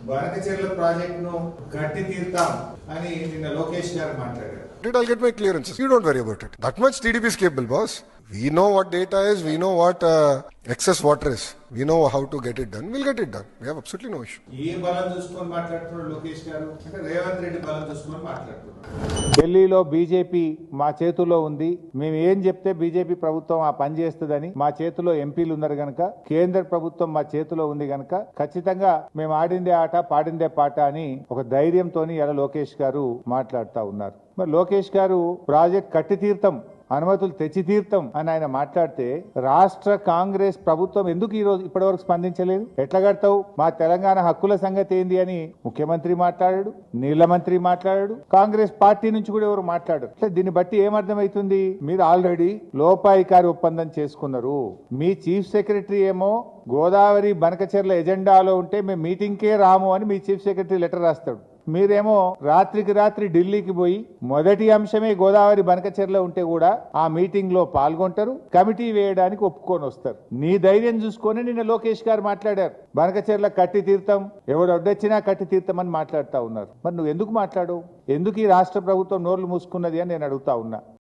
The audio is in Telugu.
బనకచెర్ల ప్రాజెక్టును గట్టి తీర్తాం అని నిన్న లోకేష్ గారు మాట్లాడారు. I'll get my clearances. You don't worry about it. That much TDP is capable, boss. We know what data is. We know what excess water is. We know how to get it done. We'll get it done. We have absolutely no issue. ఏ బలం చూసుకొని మాట్లాడుతున్నాడు లోకేష్ గారు అంటే రేవంత్ రెడ్డి బలం చూసుకొని మాట్లాడుతున్నాడు. ఢిల్లీలో బీజేపీ మా చేతుల్లో ఉంది, మేము ఏం చెప్తే బీజేపీ ప్రభుత్వం ఆ పని చేస్తుందని మా చేతిలో ఎంపీలు ఉన్నారు గనక, కేంద్ర ప్రభుత్వం మా చేతిలో ఉంది గనక ఖచ్చితంగా మేము ఆడిందే ఆట పాడిందే పాట అని ఒక ధైర్యంతో ఇలా లోకేష్ గారు మాట్లాడుతూ ఉన్నారు. మరి లోకేష్ గారు ప్రాజెక్ట్ కట్టి తీర్థం, అనుమతులు తెచ్చి తీర్థం అని ఆయన మాట్లాడితే రాష్ట్ర కాంగ్రెస్ ప్రభుత్వం ఎందుకు ఈ రోజు ఇప్పటివరకు స్పందించలేదు? ఎట్లా కడతావు, మా తెలంగాణ హక్కుల సంగతి ఏంది అని ముఖ్యమంత్రి మాట్లాడాడు, నీళ్ల మంత్రి మాట్లాడాడు, కాంగ్రెస్ పార్టీ నుంచి కూడా ఎవరు మాట్లాడారు. దీన్ని బట్టి ఏమర్థమవుతుంది? మీరు ఆల్రెడీ లోపాయికారి ఒప్పందం చేసుకున్నారు. మీ చీఫ్ సెక్రటరీ ఏమో గోదావరి బనకచెర్ల ఎజెండాలో ఉంటే మేము మీటింగ్కే రాము అని మీ చీఫ్ సెక్రటరీ లెటర్ రాస్తాడు. మీరేమో రాత్రికి రాత్రి ఢిల్లీకి పోయి మొదటి అంశమే గోదావరి బనకచెర్ల ఉంటే కూడా ఆ మీటింగ్ లో పాల్గొంటారు, కమిటీ వేయడానికి ఒప్పుకొని వస్తారు. నీ ధైర్యం చూసుకొని నిన్న లోకేష్ గారు మాట్లాడారు, బనకచెర్ల కట్టి తీర్థం, ఎవడు అడ్డొచ్చినా కట్టి తీర్థం అని మాట్లాడుతూ ఉన్నారు. మరి నువ్వు ఎందుకు మాట్లాడు? ఎందుకు ఈ రాష్ట్ర ప్రభుత్వం నోర్లు మూసుకున్నది అని నేను అడుగుతా ఉన్నా.